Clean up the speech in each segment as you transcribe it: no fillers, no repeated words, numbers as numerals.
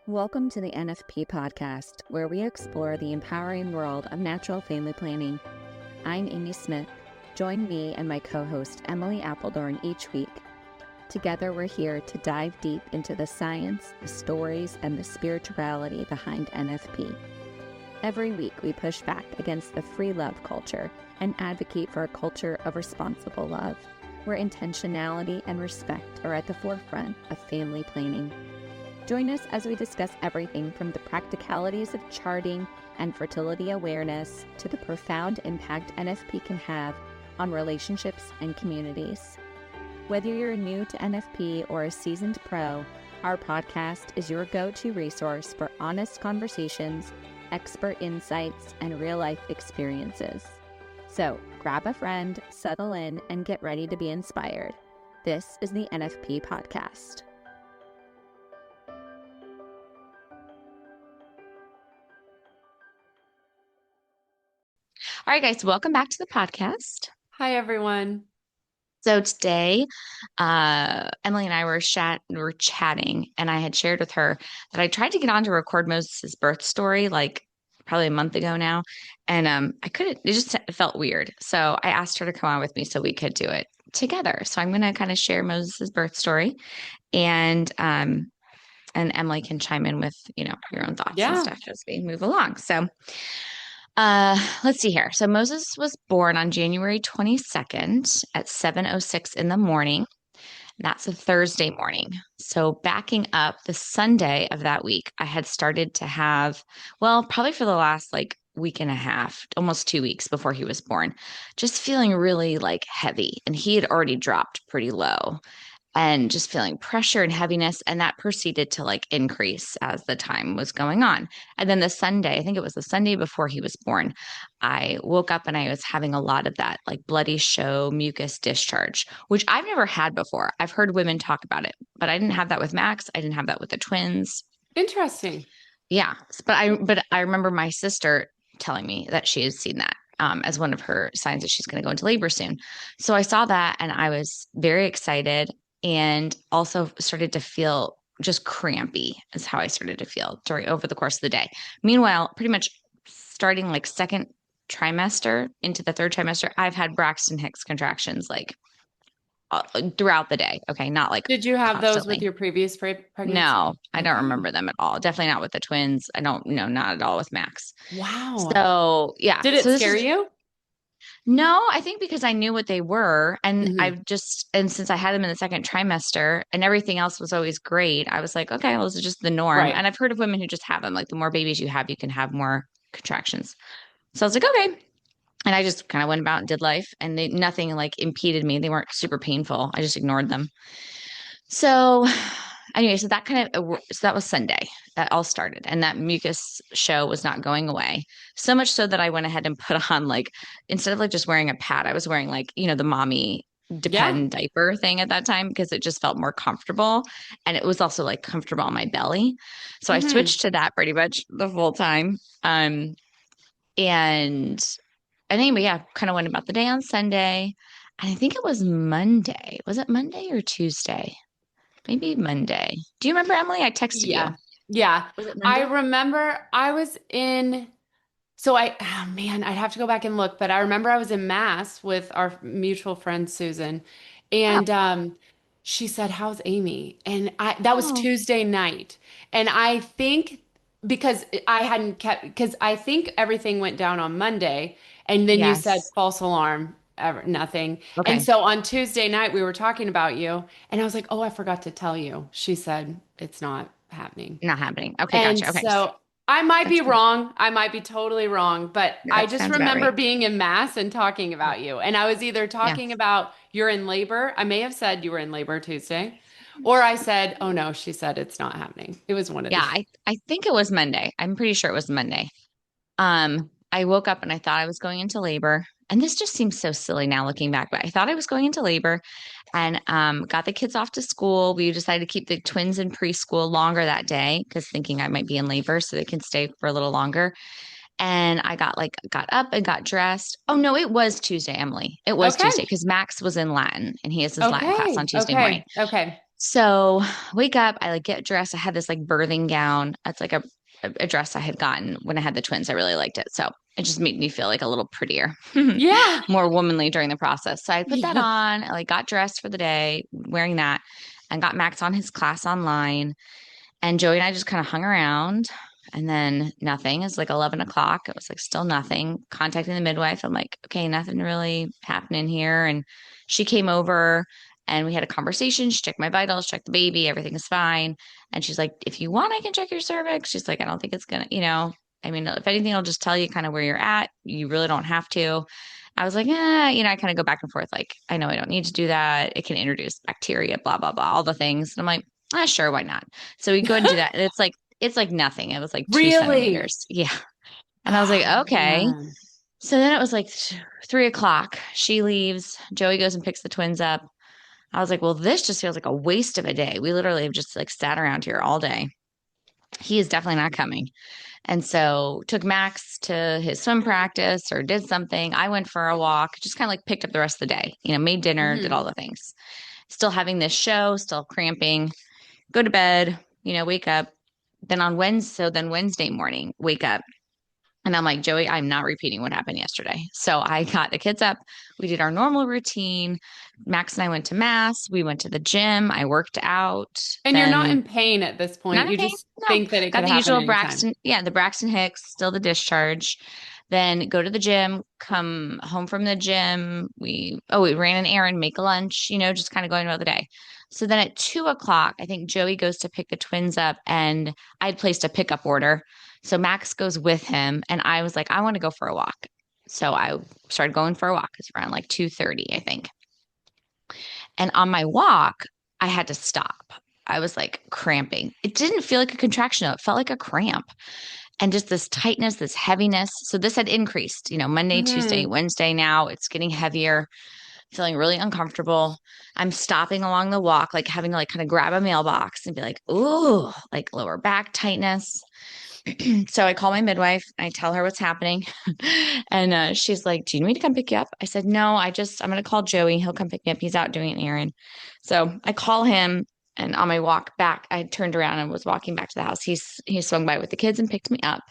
Welcome to the NFP Podcast, where we explore the empowering world of natural family planning. I'm Amy Smith. Join me and my co-host Emily Appledorn each week. Together, we're here to dive deep into the science, the stories, and the spirituality behind NFP. Every week, we push back against the free love culture and advocate for a culture of responsible love, where intentionality and respect are at the forefront of family planning. Join us as we discuss everything from the practicalities of charting and fertility awareness to the profound impact NFP can have on relationships and communities. Whether you're new to NFP or a seasoned pro, our podcast is your go-to resource for honest conversations, expert insights, and real-life experiences. So grab a friend, settle in, and get ready to be inspired. This is the NFP Podcast. All right, guys, welcome back to the podcast. Hi, everyone. So today, Emily and I were chatting, and I had shared with her that I tried to get on to record Moses' birth story like probably a month ago now, and I couldn't. It just felt weird. So I asked her to come on with me so we could do it together. So I'm going to kind of share Moses' birth story, and Emily can chime in with your own thoughts and stuff as we move along. So. Let's see here. So Moses was born on January 22nd at 7:06 in the morning. That's a Thursday morning. So backing up the Sunday of that week, I had started to have, probably for the last week and a half, almost 2 weeks before he was born, just feeling really heavy. And he had already dropped pretty low and just feeling pressure and heaviness. And that proceeded to increase as the time was going on. And then the Sunday, I think it was the Sunday before he was born, I woke up and I was having a lot of that bloody show mucus discharge, which I've never had before. I've heard women talk about it, but I didn't have that with Max. I didn't have that with the twins. Interesting. Yeah. But I remember my sister telling me that she had seen that as one of her signs that she's going to go into labor soon. So I saw that and I was very excited. And also started to feel just crampy is how I started to feel over the course of the day. Meanwhile, pretty much starting second trimester into the third trimester, I've had Braxton Hicks contractions throughout the day. Okay, not Did you have constantly. those with your previous pregnancy? No, I don't remember them at all. Definitely not with the twins. I don't know, not at all with Max. Wow. So yeah. Did it scare you? No, I think because I knew what they were, and and since I had them in the second trimester and everything else was always great, I was like, okay, well, this is just the norm. Right. And I've heard of women who just have them, the more babies you have, you can have more contractions. So I was like, okay. And I just kind of went about and did life, and nothing impeded me. They weren't super painful. I just ignored them. So anyway, so that was Sunday. That all started, and that mucus show was not going away. So much so that I went ahead and put on instead of just wearing a pad, I was wearing the mommy Depend diaper thing at that time because it just felt more comfortable, and it was also comfortable on my belly. So I switched to that pretty much the whole time. And anyway, kind of went about the day on Sunday, and I think it was Monday. Was it Monday or Tuesday? Maybe Monday. Do you remember, Emily? I texted you. Yeah. I remember I was I'd have to go back and look, but I remember I was in Mass with our mutual friend, Susan, and she said, "How's Amy?" And that was Tuesday night. And I think because I think everything went down on Monday, and then you said false alarm. Nothing. Okay. And so on Tuesday night, we were talking about you, and I was like, oh, I forgot to tell you. She said, it's not happening. Not happening. Okay, gotcha. Okay. So I might be wrong. I might be totally wrong, but I just remember being in Mass and talking about you. And I was either talking about you're in labor. I may have said you were in labor Tuesday, or I said, oh no, she said it's not happening. It was one of these. Yeah, I think it was Monday. I'm pretty sure it was Monday. I woke up and I thought I was going into labor. And this just seems so silly now looking back, but I thought I was going into labor and got the kids off to school. We decided to keep the twins in preschool longer that day because thinking I might be in labor so they can stay for a little longer. And I got up and got dressed. Oh no, it was Tuesday, Emily. It was Tuesday because Max was in Latin and he has his Latin class on Tuesday morning. Okay. So wake up, I like get dressed. I had this like birthing gown. That's like a dress I had gotten when I had the twins. I really liked it. So it just made me feel like a little prettier, Yeah. more womanly during the process. So I put that Yeah. on, I like got dressed for the day wearing that and got Max on his class online. And Joey and I just kind of hung around and then nothing. It's like 11 o'clock. It was like still nothing. Contacting the midwife. I'm like, okay, nothing really happening here. And she came over and we had a conversation. She checked my vitals, checked the baby. Everything is fine. And she's like, if you want, I can check your cervix. She's like, I don't think it's going to, I mean, if anything, I'll just tell you kind of where you're at. You really don't have to. I was like, I kind of go back and forth. Like, I know I don't need to do that. It can introduce bacteria, blah, blah, blah, all the things. And I'm like, sure, why not? So we go and do that. And it's like nothing. It was like two Really? centimeters. Yeah. And I was like, Oh, okay. man. So then it was like 3 o'clock. She leaves. Joey goes and picks the twins up. I was like, well, this just feels like a waste of a day. We literally have just like sat around here all day. He is definitely not coming. And so took Max to his swim practice or did something. I went for a walk, just kind of like picked up the rest of the day, made dinner, did Hmm. all the things. Still having this show, still cramping, go to bed, wake up. Then on Wednesday, so then Wednesday morning, wake up. And I'm like, Joey, I'm not repeating what happened yesterday. So I got the kids up. We did our normal routine. Max and I went to mass. We went to the gym. I worked out. And you're not Then in pain at this point. not You okay. just No, think that it got could the happen usual anytime. Braxton. Yeah, the Braxton Hicks, still the discharge. Then go to the gym, come home from the gym. We ran an errand, make a lunch, just kind of going about the day. So then at 2 o'clock, I think Joey goes to pick the twins up and I had placed a pickup order. So Max goes with him and I was like, I want to go for a walk. So I started going for a walk. It's around like 2:30, I think. And on my walk, I had to stop. I was like cramping. It didn't feel like a contraction, though. It felt like a cramp and just this tightness, this heaviness. So this had increased, Monday, Tuesday, Hmm. Wednesday. Now it's getting heavier, feeling really uncomfortable. I'm stopping along the walk, like having to like kind of grab a mailbox and be like, ooh, like lower back tightness. So I call my midwife. I tell her what's happening. And she's like, do you need me to come pick you up? I said, no, I'm going to call Joey. He'll come pick me up. He's out doing an errand. So I call him. And on my walk back, I turned around and was walking back to the house. He swung by with the kids and picked me up,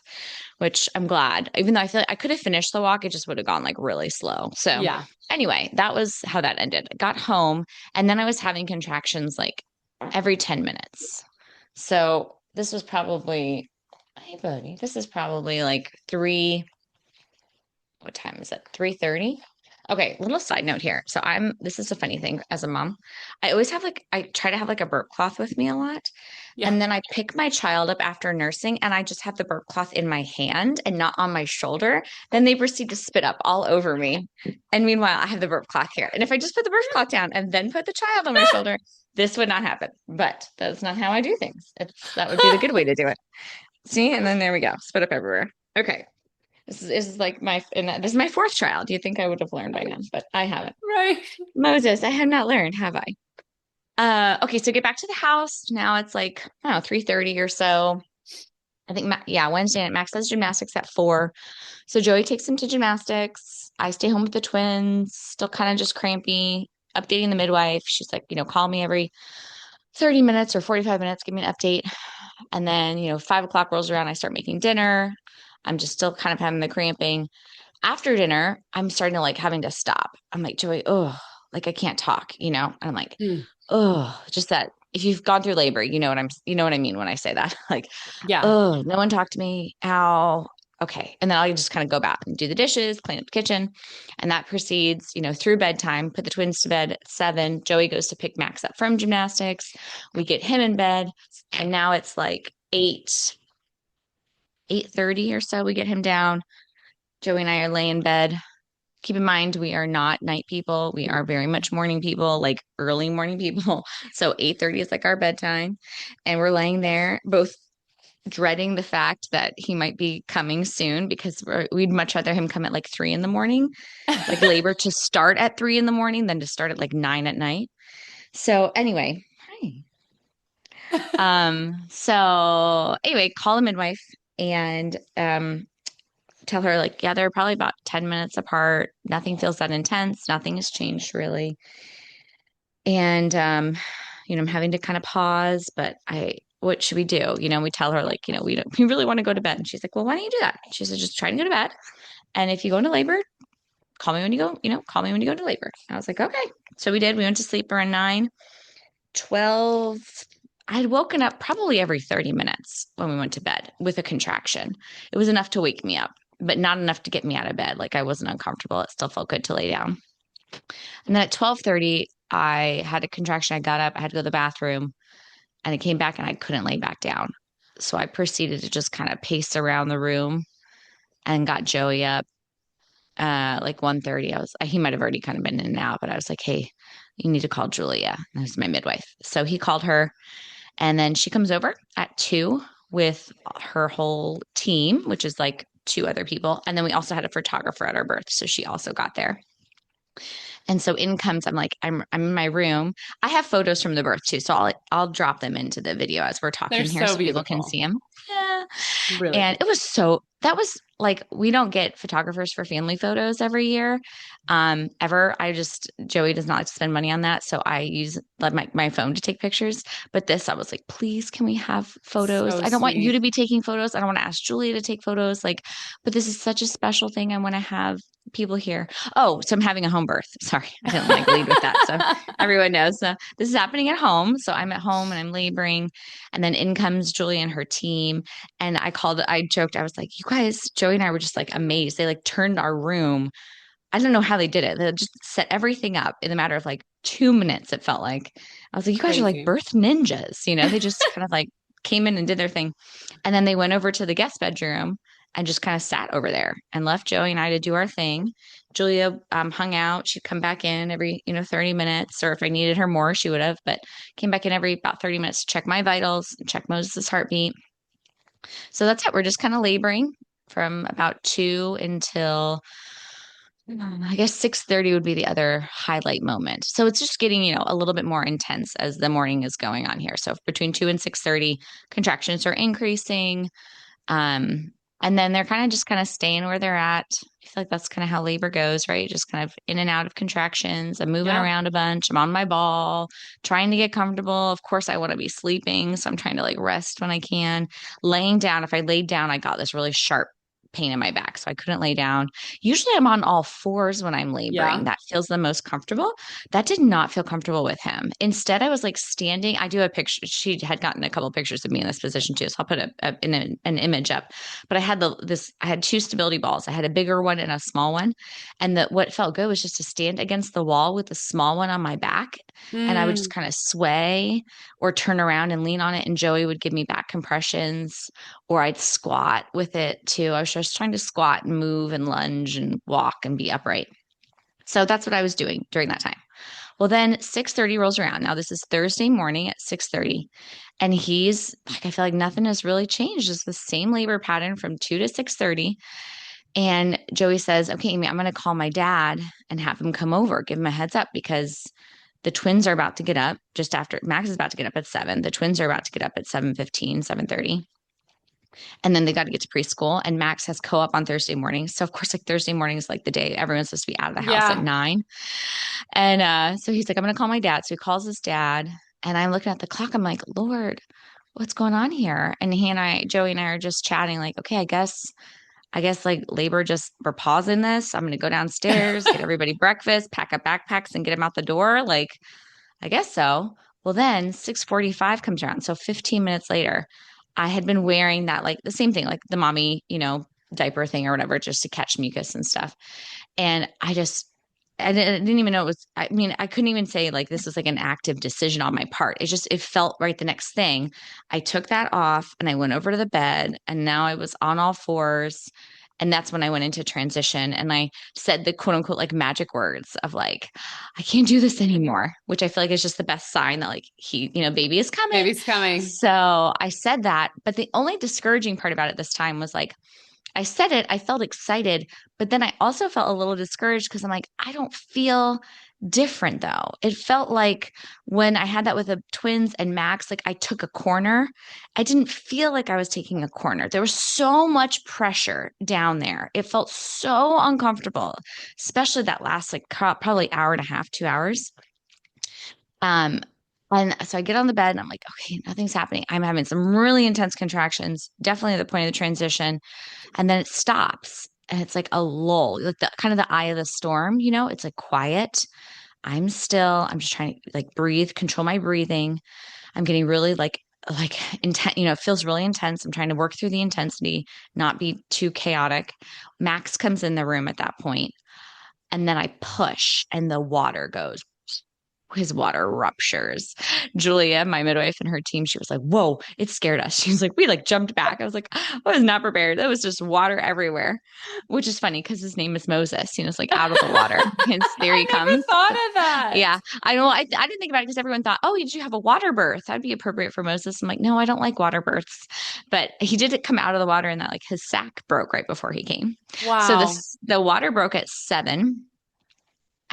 which I'm glad. Even though I feel like I could have finished the walk, it just would have gone like really slow. So Yeah. anyway, that was how that ended. I got home and then I was having contractions like every 10 minutes. So this was probably, hey buddy, this is probably like what time is it? 3:30. Okay, little side note here. So this is a funny thing as a mom. I try to have like a burp cloth with me a lot. Yeah. And then I pick my child up after nursing and I just have the burp cloth in my hand and not on my shoulder. Then they proceed to spit up all over me. And meanwhile, I have the burp cloth here. And if I just put the burp cloth down and then put the child on my shoulder, this would not happen. But that's not how I do things. That would be the good way to do it. See? And then there we go. Spit up everywhere. Okay. This is like this is my fourth trial. Do you think I would have learned by now? But I haven't. Right. Moses, I have not learned, have I? Okay, so get back to the house. Now it's like, I don't know, 3:30 or so. I think, yeah, Wednesday night. Max does gymnastics at 4. So Joey takes him to gymnastics. I stay home with the twins, still kind of just crampy, updating the midwife. She's like, call me every 30 minutes or 45 minutes, give me an update. And then, 5 o'clock rolls around. I start making dinner. I'm just still kind of having the cramping. After dinner, I'm starting to like having to stop. I'm like, Joey, oh, like I can't talk, And I'm like, Hmm. oh, just that if you've gone through labor, you know what I mean when I say that. Like, Yeah. oh, no one talked to me. Ow. Okay. And then I'll just kind of go back and do the dishes, clean up the kitchen. And that proceeds, through bedtime, put the twins to bed at 7. Joey goes to pick Max up from gymnastics. We get him in bed. And now it's like 8:30 or so. We get him down. Joey and I are laying in bed. Keep in mind, we are not night people. We are very much morning people, like early morning people. So 8:30 is like our bedtime. And we're laying there, both dreading the fact that he might be coming soon because we'd much rather him come at like 3 in the morning, like labor to start at 3 in the morning than to start at like 9 at night. So anyway, hi. So anyway, call a midwife and tell her like, yeah, they're probably about 10 minutes apart. Nothing feels that intense. Nothing has changed really. And I'm having to kind of pause, but what should we do? We tell her like, we really want to go to bed. And she's like, well, why don't you do that? She said, just try to go to bed. And if you go into labor, call me when you go into labor. I was like, okay. So we did. We went to sleep around 9, 12. I had woken up probably every 30 minutes when we went to bed with a contraction. It was enough to wake me up, but not enough to get me out of bed. Like I wasn't uncomfortable. It still felt good to lay down. And then at 12:30, I had a contraction. I got up, I had to go to the bathroom, and I came back and I couldn't lay back down. So I proceeded to just kind of pace around the room and got Joey up. Like 1:30. He might have already kind of been in and out, but I was like, hey, you need to call Julia. And that was my midwife. So he called her, and then she comes over at 2 with her whole team, which is like 2 other people. And then we also had a photographer at our birth. So she also got there. And so in comes, I'm like, I'm in my room. I have photos from the birth too. So I'll drop them into the video as we're They're talking here so so people can beautiful. see them. Yeah. Really And beautiful. that was like, we don't get photographers for family photos every year. Ever. Joey does not like to spend money on that. So I use like my phone to take pictures. But this, I was like, please, can we have photos? So I don't want you to sweet. be taking photos. I don't want to ask Julia to take photos. Like, but this is such a special thing. I want to have people here. Oh, so I'm having a home birth. Sorry, I didn't like lead with that. So everyone knows. So this is happening at home. So I'm at home and I'm laboring. And then in comes Julia and her team. And I joked, I was like, you guys, Joey and I were just like amazed. They like turned our room. I don't know how they did it. They just set everything up in a matter of like 2 minutes, it felt like. I was like, you guys are like Crazy. birth ninjas. They just kind of like came in and did their thing. And then they went over to the guest bedroom and just kind of sat over there and left Joey and I to do our thing. Julia hung out. She'd come back in every, 30 minutes, or if I needed her more, she would have, but came back in every about 30 minutes to check my vitals, check Moses' heartbeat. So that's it. We're just kind of laboring from about 2 until I guess 6:30 would be the other highlight moment. So it's just getting, a little bit more intense as the morning is going on here. So between 2 and 6:30, contractions are increasing. Um, and then they're kind of staying where they're at. I feel like that's kind of how labor goes, right? Just kind of in and out of contractions. I'm moving Yeah. around a bunch. I'm on my ball, trying to get comfortable. Of course, I want to be sleeping, so I'm trying to like rest when I can. Laying down, if I laid down, I got this really sharp pain in my back, so I couldn't lay down. Usually I'm on all fours when I'm laboring. Yeah. That feels the most comfortable. That did not feel comfortable with him. Instead, I was like standing. I do have a picture. She had gotten a couple of pictures of me in this position too, so I'll put an image up. But I had 2 stability balls. I had a bigger one and a small one, and what felt good was just to stand against the wall with the small one on my back, and I would just Mm. kind of sway or turn around and lean on it, and Joey would give me back compressions, or I'd squat with it too. I was just trying to squat and move and lunge and walk and be upright. So that's what I was doing during that time. Well, then 6:30 rolls around. Now this is Thursday morning at 6:30, and he's like, I feel like nothing has really changed. It's the same labor pattern from 2 to 6:30. And Joey says, okay, Amy, I'm going to call my dad and have him come over, give him a heads up because the twins are about to get up just after Max is about to get up at 7. The twins are about to get up at 7:15, 7:30. And then they got to get to preschool. And Max has co-op on Thursday morning. So of course, like Thursday morning is like the day everyone's supposed to be out of the house at Yeah. 9. And so he's like, I'm gonna call my dad. So he calls his dad. And I'm looking at the clock. I'm like, Lord, what's going on here? And Joey and I are just chatting, like, okay, I guess like labor just we're pausing this. I'm gonna go downstairs, get everybody breakfast, pack up backpacks, and get them out the door. Like, I guess so. Well, then 6:45 comes around. So 15 minutes later, I had been wearing that, like the same thing, like the mommy, diaper thing or whatever, just to catch mucus and stuff. And I didn't even know it was, I mean, I couldn't even say like this was like an active decision on my part. It felt right the next thing. I took that off and I went over to the bed, and now I was on all fours. And that's when I went into transition and I said the quote unquote like magic words of like, I can't do this anymore, which I feel like is just the best sign that like baby is coming. Baby's coming. So I said that. But the only discouraging part about it this time was like, I said it, I felt excited, but then I also felt a little discouraged because I'm like, I don't feel different though. It felt like when I had that with the twins and Max, like I took a corner. I didn't feel like I was taking a corner. There was so much pressure down there. It felt so uncomfortable, especially that last like probably hour and a half, 2 hours. Um, And so I get on the bed and I'm like, okay, nothing's happening. I'm having some really intense contractions, definitely at the point of the transition. And then it stops and it's like a lull, like the kind of the eye of the storm, it's like quiet. I'm still, I'm just trying to like breathe, control my breathing. I'm getting really like intense, it feels really intense. I'm trying to work through the intensity, not be too chaotic. Max comes in the room at that point, and then I push and the water goes, his water ruptures. Julia, my midwife, and her team, she was like, whoa, it scared us. She was like, we like jumped back. I was like, I was not prepared. That was just water everywhere, which is funny because his name is Moses. It's like out of the water. And there I he never comes. thought of that. Yeah, I know. I didn't think about it because everyone thought, oh, did you have a water birth? That'd be appropriate for Moses. I'm like, no, I don't like water births. But he did come out of the water and that like his sac broke right before he came. So Wow. the water broke at 7.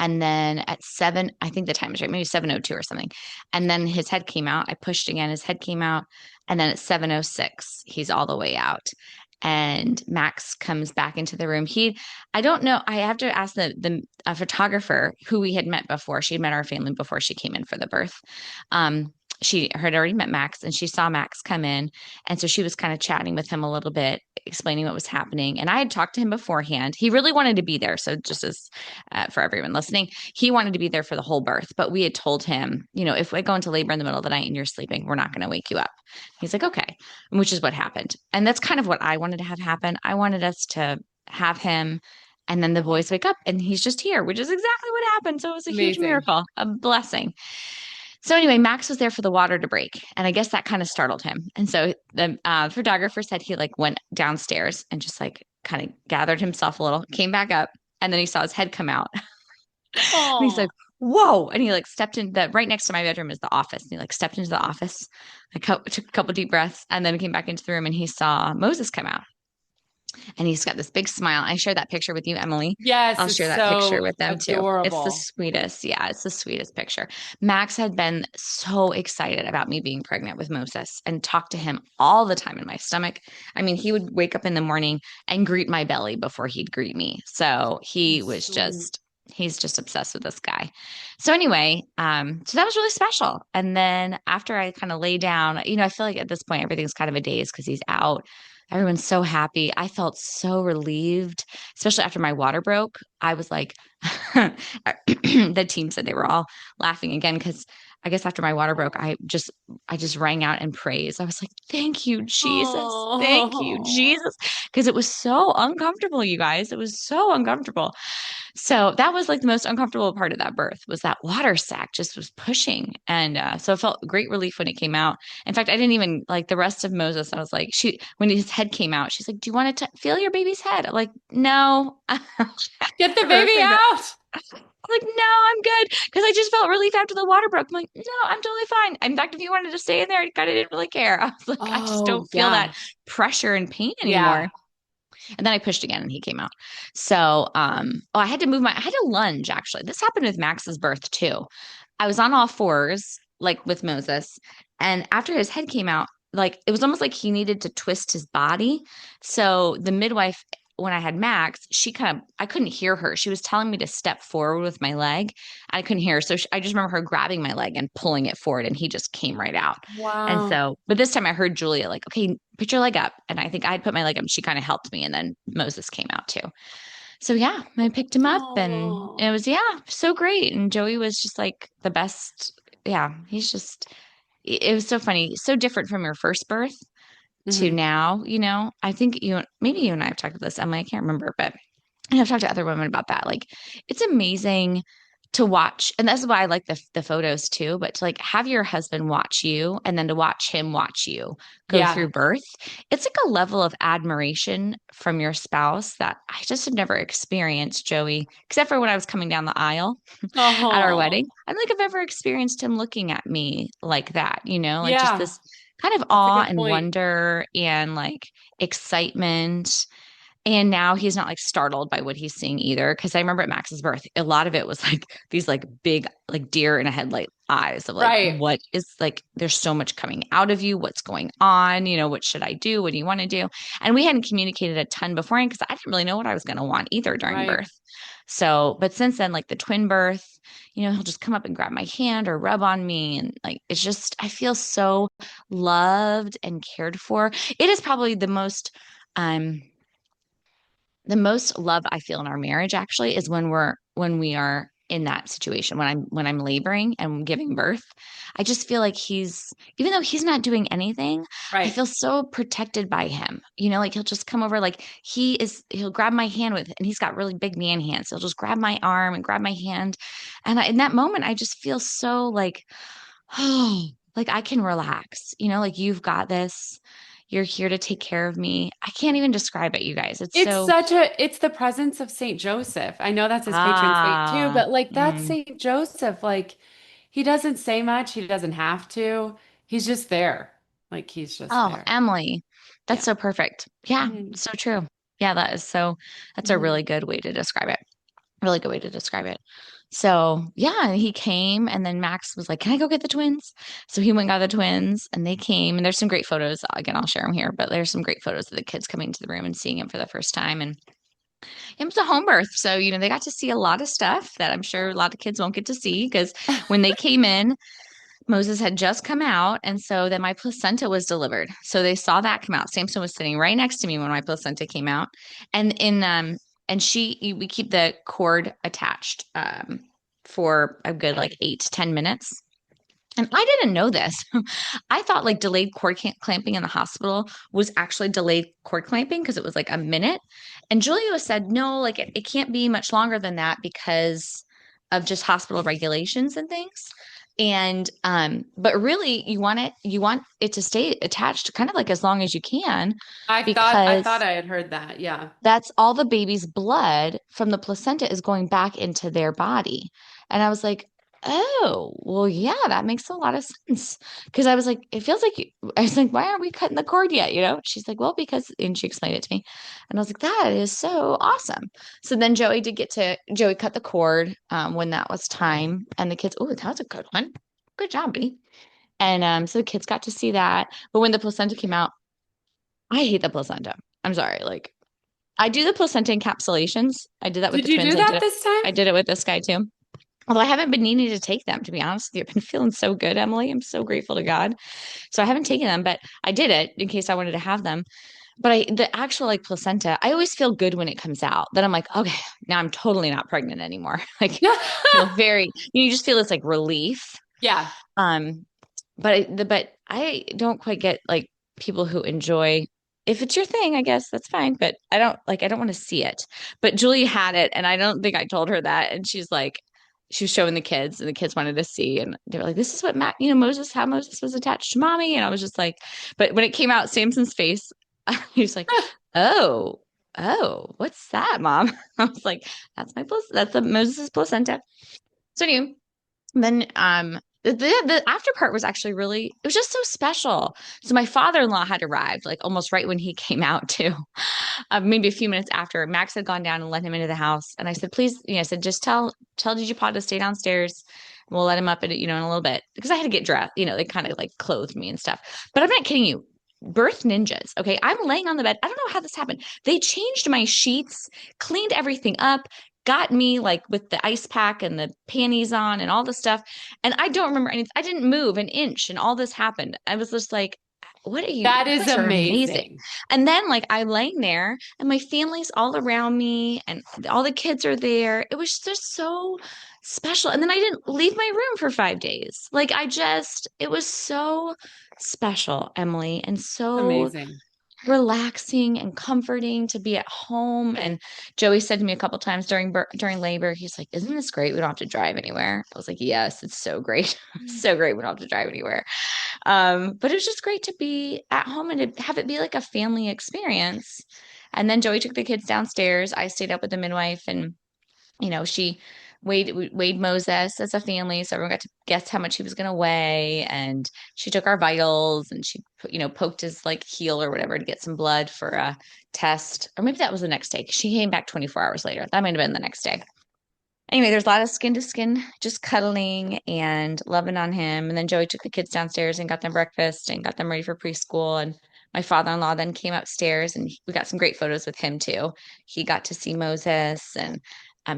And then at 7, I think the time is right, maybe 7:02 or something. And then his head came out. I pushed again, his head came out. And then at 7:06, he's all the way out. And Max comes back into the room. I don't know. I have to ask the photographer who we had met before. She had met our family before she came in for the birth. She had already met Max and she saw Max come in. And so she was kind of chatting with him a little bit, explaining what was happening. And I had talked to him beforehand. He really wanted to be there. So just as for everyone listening, he wanted to be there for the whole birth. But we had told him, if I go into labor in the middle of the night and you're sleeping, we're not going to wake you up. He's like, okay, which is what happened. And that's kind of what I wanted to have happen. I wanted us to have him and then the boys wake up and he's just here, which is exactly what happened. So it was a huge Amazing. miracle, a blessing. So anyway, Max was there for the water to break, and I guess that kind of startled him. And so the photographer said he like went downstairs and just like kind of gathered himself a little, came back up, and then he saw his head come out, and he's like, Oh. "Whoa!" And he like stepped in the right next to my bedroom is the office, and he like stepped into the office, took a couple deep breaths, and then came back into the room, and he saw Moses come out. And he's got this big smile. I shared that picture with you, Emily. Yes, I'll it's share that picture so with them too. It's the adorable. sweetest. Yeah, it's the sweetest picture. Max had been so excited about me being pregnant with Moses and talked to him all the time in my stomach. I mean, he would wake up in the morning and greet my belly before he'd greet me. So Sweet. he's just obsessed with this guy. So anyway, so that was really special. And then after I kind of lay down, I feel like at this point everything's kind of a daze because he's out. Everyone's so happy. I felt so relieved, especially after my water broke. I was like, the team said they were all laughing again because I guess after my water broke, I just rang out in praise. I was like, "Thank you, Jesus. Thank you, Oh. Jesus," because it was so uncomfortable, you guys. It was so uncomfortable. So that was like the most uncomfortable part of that birth was that water sac just was pushing. And so it felt great relief when it came out. In fact, I didn't even like the rest of Moses. I was like, when his head came out, she's like, "Do you want to feel your baby's head?" I'm like, "No." Get the Her baby thing that out. I'm like, "No, I'm good." Because I just felt relief after the water broke. I'm like, "No, I'm totally fine." In fact, if you wanted to stay in there, I kind of didn't really care. I was like, I just Oh, don't feel that yeah. pressure and pain Yeah. anymore. And then I pushed again and he came out. So, I had to I had to lunge actually. This happened with Max's birth too. I was on all fours, like with Moses. And after his head came out, like it was almost like he needed to twist his body. So the midwife, when I had Max, I couldn't hear her. She was telling me to step forward with my leg. I couldn't hear her. So I just remember her grabbing my leg and pulling it forward, and he just came right out. And Wow. so, but this time I heard Julia like, okay, put your leg up. And I think I had put my leg up. And she kind of helped me. And then Moses came out too. So yeah, I picked him up and it Oh. was, yeah, so great. And Joey was just like the best. Yeah, it was so funny. So different from your first birth to Hmm. now, I think maybe you and I have talked about this, Emily, I can't remember, but and I've talked to other women about that. Like, it's amazing to watch, and that's why I like the photos too. But to like have your husband watch you, and then to watch him watch you go Yeah. through birth, it's like a level of admiration from your spouse that I just have never experienced, Joey, except for when I was coming down the aisle at our Oh. wedding. I don't think I've ever experienced him looking at me like that. Like just Yeah. this kind of That's a awe good and point. wonder and like excitement And now he's not like startled by what he's seeing either. Cause I remember at Max's birth, a lot of it was like these like big, like deer in a headlight eyes of like, Right. what is like, there's so much coming out of you. What's going on? What should I do? What do you want to do? And we hadn't communicated a ton beforehand because I didn't really know what I was going to want either during Right. birth. So, but since then, like the twin birth, he'll just come up and grab my hand or rub on me. And like, it's just, I feel so loved and cared for. It is probably um, the most love I feel in our marriage actually is when we are in that situation when I'm laboring and giving birth. I just feel like he's even though he's not doing anything, I Right. feel so protected by him. Like he'll just come over like he'll grab my hand and he's got really big man hands. He'll just grab my arm and grab my hand. And in that moment I just feel so like oh, like I can relax. Like you've got this. You're here to take care of me. I can't even describe it, you guys. It's so It's the presence of Saint Joseph. I know that's his patron saint too, Ah, but like that's mm. Saint Joseph. Like he doesn't say much. He doesn't have to. He's just there. Like he's just Oh, there. Emily, that's Yeah. so perfect. Yeah, Mhm. so true. Yeah, that's a Mhm. really good way to describe it. Really good way to describe it. So, yeah, he came and then Max was like, "Can I go get the twins?" So he went and got the twins and they came and there's some great photos. Again, I'll share them here, but there's some great photos of the kids coming to the room and seeing him for the first time. And it was a home birth. So, they got to see a lot of stuff that I'm sure a lot of kids won't get to see because when they came in, Moses had just come out, and so then my placenta was delivered. So they saw that come out. Samson was sitting right next to me when my placenta came out, and we keep the cord attached for a good like 8 to 10 minutes. And I didn't know this. I thought like delayed cord clamping in the hospital was actually delayed cord clamping because it was like a minute. And Julia said, no, like it can't be much longer than that because of just hospital regulations and things. And but really you want it to stay attached kind of like as long as you can I thought because I had heard that. Yeah. that's all the baby's blood from the placenta is going back into their body. And I was like, oh, well, yeah, that makes a lot of sense. Because I was like, it feels like I was like, why aren't we cutting the cord yet? She's like, well, because, and she explained it to me. And I was like, that is so awesome. So then Joey cut the cord when that was time. And the kids, oh, that was a good one. Good job, B. And so the kids got to see that. But when the placenta came out, I hate the placenta. I'm sorry. Like, I do the placenta encapsulations. I did that with Did the you twins. do that this time? I did it with this guy too. Although I haven't been needing to take them, to be honest with you. I've been feeling so good, Emily. I'm so grateful to God. So I haven't taken them, but I did it in case I wanted to have them. But the actual like placenta, I always feel good when it comes out. Then I'm like, okay, now I'm totally not pregnant anymore. Like feel very, you just feel this like relief. Yeah. Um, but I don't quite get like people who enjoy if it's your thing, I guess that's fine. But I don't want to see it. But Julie had it, and I don't think I told her that. And she was showing the kids, and the kids wanted to see, and they were like, "This is what how Moses was attached to mommy." And I was just like, but when it came out, Samson's face, he was like, "Oh, oh, what's that, mom?" I was like, That's the Moses' placenta." So anyway, then the after part was actually really it was just so special. So my father-in-law had arrived like almost right when he came out too. Maybe a few minutes after Max had gone down and let him into the house. And I said, please, I said, just tell Digipod to stay downstairs. We'll let him up in a little bit because I had to get dressed. They kind of like clothed me and stuff. But I'm not kidding you. Birth ninjas. Okay. I'm laying on the bed. I don't know how this happened. They changed my sheets, cleaned everything up, got me like with the ice pack and the panties on and all the stuff. And I don't remember anything. I didn't move an inch and all this happened. I was just like, That you is guys are amazing. amazing. And then like I'm laying there and my family's all around me and all the kids are there. It was just so special. And then I didn't leave my room for 5 days. Like it was so special, Emily, and so Amazing. relaxing and comforting to be at home. And Joey said to me a couple times during labor, he's like, "Isn't this great? We don't have to drive anywhere." I was like, "Yes, it's so great, so great. We don't have to drive anywhere." But it was just great to be at home and to have it be like a family experience. And then Joey took the kids downstairs. I stayed up with the midwife, and she weighed Moses as a family, so everyone got to guess how much he was going to weigh. And she took our vitals, and she, poked his like heel or whatever to get some blood for a test. Or maybe that was the next day, 'cause she came back 24 hours later. That might have been the next day. Anyway, there's a lot of skin to skin, just cuddling and loving on him. And then Joey took the kids downstairs and got them breakfast and got them ready for preschool. And my father-in-law then came upstairs, and we got some great photos with him too. He got to see Moses, and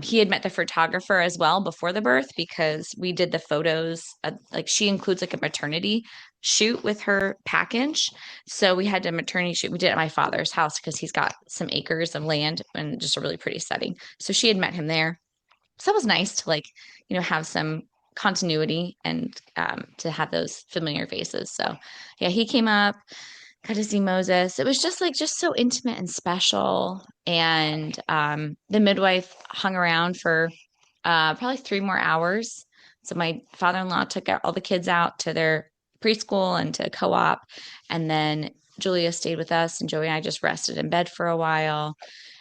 he had met the photographer as well before the birth, because we did the photos. Like, she includes like a maternity shoot with her package. So we had a maternity shoot. We did it at my father's house because he's got some acres of land and just a really pretty setting. So she had met him there. So it was nice to, like, have some continuity and to have those familiar faces. So yeah, he came up, got to see Moses. It was just so intimate and special. And the midwife hung around for probably 3 more hours. So my father-in-law took all the kids out to their preschool and to co-op. And then Julia stayed with us, and Joey and I just rested in bed for a while.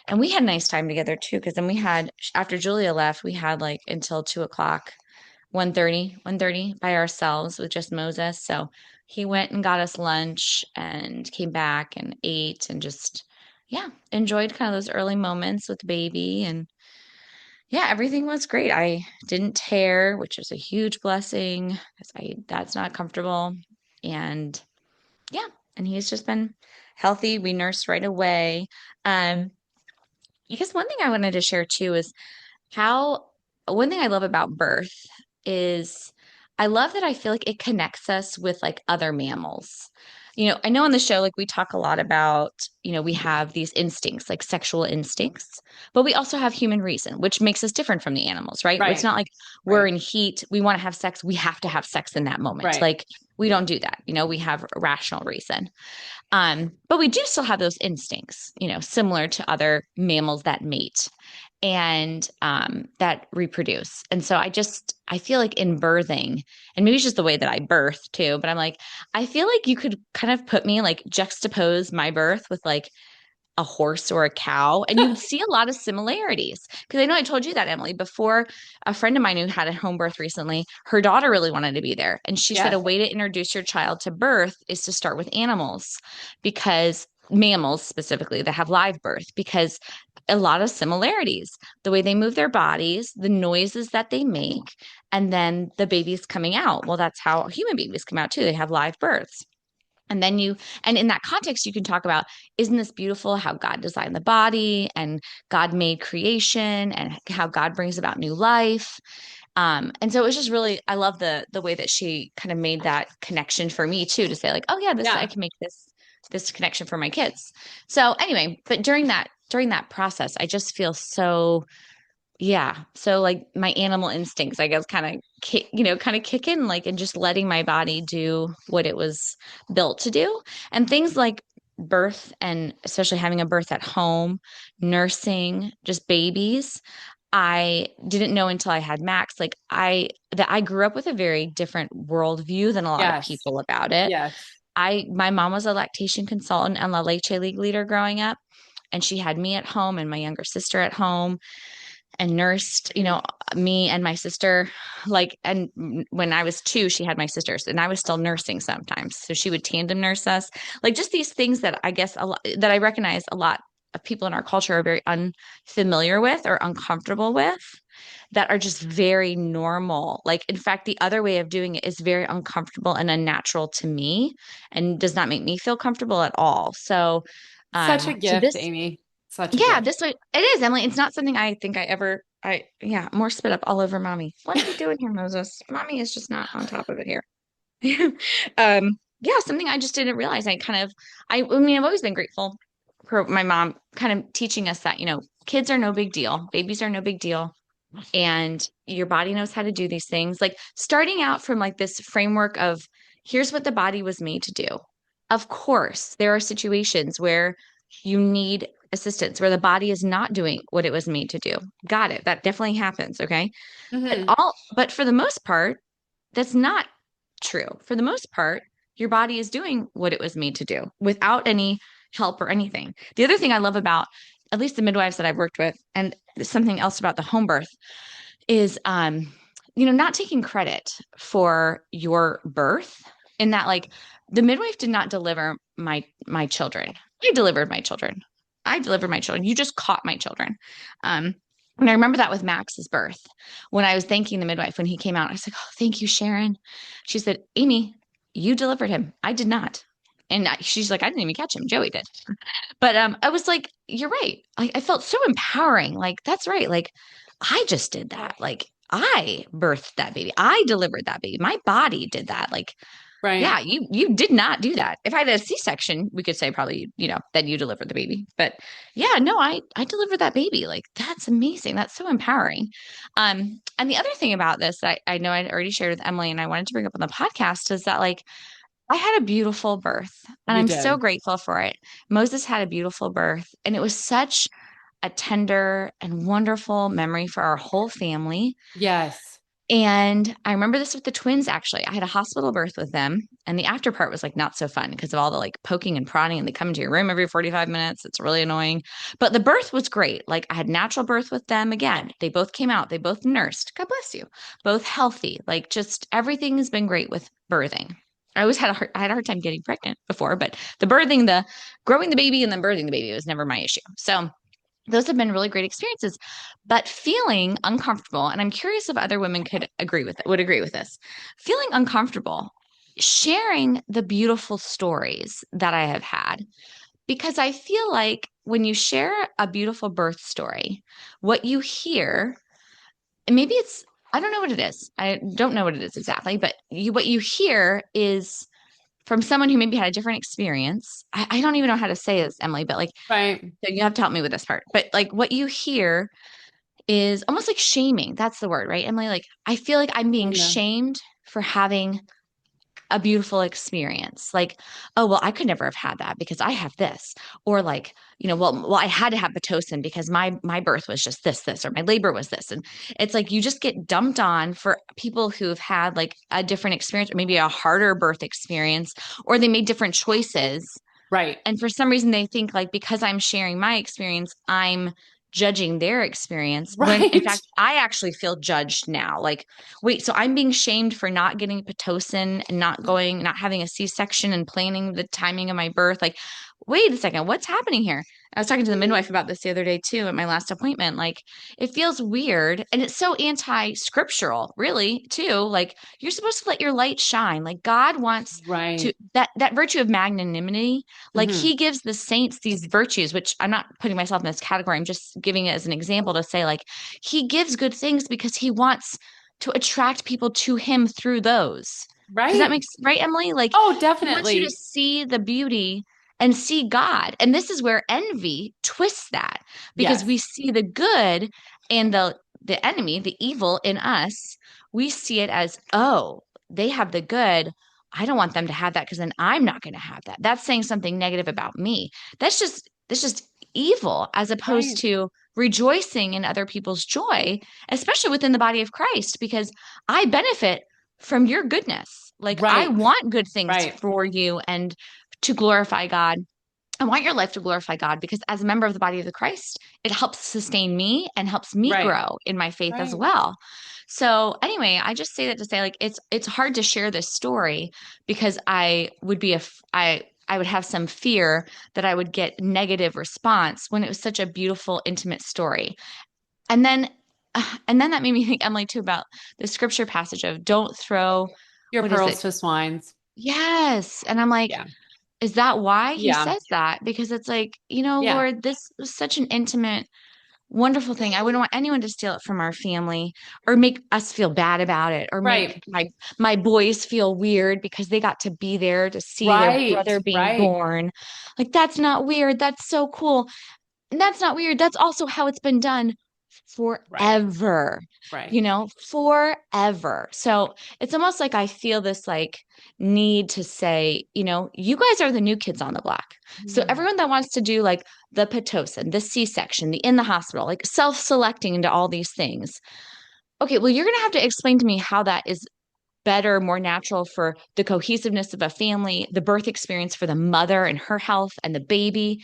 And we had a nice time together too, because then we had, after Julia left, we had like until 2 o'clock, 1:30 by ourselves with just Moses. So he went and got us lunch and came back and ate and just, yeah, enjoyed kind of those early moments with the baby. And yeah, everything was great. I didn't tear, which is a huge blessing because that's not comfortable. And yeah, and he's just been healthy. We nursed right away. Um, I guess one thing I wanted to share too is how one thing I love about birth is I love that I feel like it connects us with like other mammals. I know on the show, like we talk a lot about, we have these instincts, like sexual instincts, but we also have human reason, which makes us different from the animals, right? It's Right. not like we're Right. in heat, we want to have sex, we have to have sex in that moment. Right. Like we don't do that. We have rational reason. But we do still have those instincts, similar to other mammals that mate and that reproduce. And so I feel like in birthing, and maybe it's just the way that I birth too, but I'm like, I feel like you could kind of put me like juxtapose my birth with like a horse or a cow, and you would see a lot of similarities. Because I know I told you that, Emily, before. A friend of mine who had a home birth recently, her daughter really wanted to be there. And she said a Yes. way to introduce your child to birth is to start with animals, because mammals specifically that have live birth, because a lot of similarities, the way they move their bodies, the noises that they make, and then the babies coming out. Well, that's how human babies come out too. They have live births. And in that context, you can talk about, isn't this beautiful how God designed the body and God made creation and how God brings about new life. And so it was just really, I love the way that she kind of made that connection for me too, to say like, oh yeah, I Yeah. can make this connection for my kids. So anyway, but during that process, I just feel so, yeah. So like my animal instincts, I guess, kind of kick in, like, and just letting my body do what it was built to do. And things like birth, and especially having a birth at home, nursing, just babies. I didn't know until I had Max, like that I grew up with a very different worldview than a lot of Yes. people about it. Yes. My mom was a lactation consultant and La Leche League leader growing up, and she had me at home and my younger sister at home and nursed, me and my sister. Like, and when I was 2, she had my sisters, and I was still nursing sometimes. So she would tandem nurse us. Like, just these things that I guess that I recognize a lot of people in our culture are very unfamiliar with or uncomfortable with, that are just very normal. Like, in fact, the other way of doing it is very uncomfortable and unnatural to me and does not make me feel comfortable at all. So, Such a so gift, this Amy. Such a yeah, gift. this way it is, Emily. It's not something I think yeah, more spit up all over mommy. What are you doing here, Moses? Mommy is just not on top of it here. Yeah, something I just didn't realize. I mean, I've always been grateful for my mom kind of teaching us that, kids are no big deal, babies are no big deal, and your body knows how to do these things. Like, starting out from like this framework of, here's what the body was made to do. Of course, there are situations where you need assistance, where the body is not doing what it was made to do. Got it. That definitely happens. Okay. Hmm. But for the most part, that's not true. For the most part, your body is doing what it was made to do without any help or anything. The other thing I love about at least the midwives that I've worked with, and something else about the home birth, is not taking credit for your birth, in that like the midwife did not deliver my children. I delivered my children. I delivered my children. You just caught my children. Um, and I remember that with Max's birth. When I was thanking the midwife when he came out, I was like, "Oh, thank you, Sharon." She said, "Amy, you delivered him. I did not." And she's like, "I didn't even catch him. Joey did." But I was like, "You're right." Like I felt so empowering. Like that's right. Like I just did that. Like I birthed that baby. I delivered that baby. My body did that. Like, Right. yeah, you did not do that. If I had a C-section, we could say probably, then you delivered the baby. But yeah, no, I delivered that baby. Like that's amazing. That's so empowering. And the other thing about this that I know I'd already shared with Emily and I wanted to bring up on the podcast is that like I had a beautiful birth and You I'm so did. grateful for it. Moses had a beautiful birth and it was such a tender and wonderful memory for our whole family. Yes. And I remember this with the twins, actually. I had a hospital birth with them, and the after part was like not so fun because of all the like poking and prodding, and they come into your room every 45 minutes. It's really annoying. But the birth was great. Like I had natural birth with them again. They both came out, they both nursed. God bless you. Both healthy. Like just everything has been great with birthing. I had a hard time getting pregnant before, but the growing the baby and then birthing the baby was never my issue. So those have been really great experiences, but feeling uncomfortable, and I'm curious if other women would agree with this. Feeling uncomfortable sharing the beautiful stories that I have had, because I feel like when you share a beautiful birth story, what you hear, and maybe it's I don't know what it is. I don't know what it is exactly, but what you hear is from someone who maybe had a different experience. I don't even know how to say this, Emily, but like, Right. so you have to help me with this part. But like what you hear is almost like shaming. That's the word, right, Emily? Like I feel like I'm being Kind of. shamed for having a beautiful experience. Like, oh, well, I could never have had that because I have this. Or like, well, I had to have Pitocin because my birth was just this, or my labor was this. And it's like you just get dumped on for people who've had like a different experience or maybe a harder birth experience, or they made different choices Right. and for some reason, they think like because I'm sharing my experience, I'm judging their experience. When in Right. fact, I actually feel judged now. Like, wait, so I'm being shamed for not getting Pitocin and not having a C-section and planning the timing of my birth. Like, wait a second, what's happening here? I was talking to the midwife about this the other day too at my last appointment. Like, it feels weird and it's so anti-scriptural, really, too. Like, you're supposed to let your light shine. Like, God wants to Right. that virtue of magnanimity, like Hmm. he gives the saints these virtues, which I'm not putting myself in this category. I'm just giving it as an example to say, like, he gives good things because he wants to attract people to him through those. Does that make Right. sense? Right, Emily? Like, Oh, he wants you to definitely. see the beauty and see God. And this is where envy twists that because we Yes. see the good and the enemy, the evil in us. We see it as, oh, they have the good. I don't want them to have that because then I'm not going to have that. That's saying something negative about me. That's just evil as opposed Right. to rejoicing in other people's joy, especially within the body of Christ, because I benefit from your goodness. Like I Right. want good things Right. for you and to glorify God. I want your life to glorify God because as a member of the body of the Christ, it helps sustain me and helps me Right. grow in my faith as Right. well. So anyway, I just say that to say like it's hard to share this story because I would have some fear that I would get negative response when it was such a beautiful, intimate story. And then and then that made me think, Emily, too, about the scripture passage of don't throw, Your what is it? pearls to swines. Yes. And I'm like, Yeah. is that why he Yeah. says that? Because it's like, Yeah. Lord, this was such an intimate, wonderful thing. I wouldn't want anyone to steal it from our family or make us feel bad about it or make Right. my boys feel weird because they got to be there to see their Right. brother being Right. born. Like that's not weird. That's so cool. And that's not weird. That's also how it's been done Right. forever, Right. forever. So it's almost like I feel this like need to say, you guys are the new kids on the block. So Mm. everyone that wants to do like the Pitocin, the C-section, the in the hospital, like self-selecting into all these things. Okay, well, you're going to have to explain to me how that is better, more natural for the cohesiveness of a family, the birth experience for the mother and her health and the baby,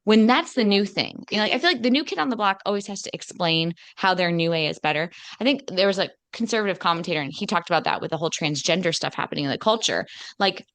when that's the new thing. Like I feel like the new kid on the block always has to explain how their new way is better. I think there was a conservative commentator and he talked about that with the whole transgender stuff happening in the culture. Like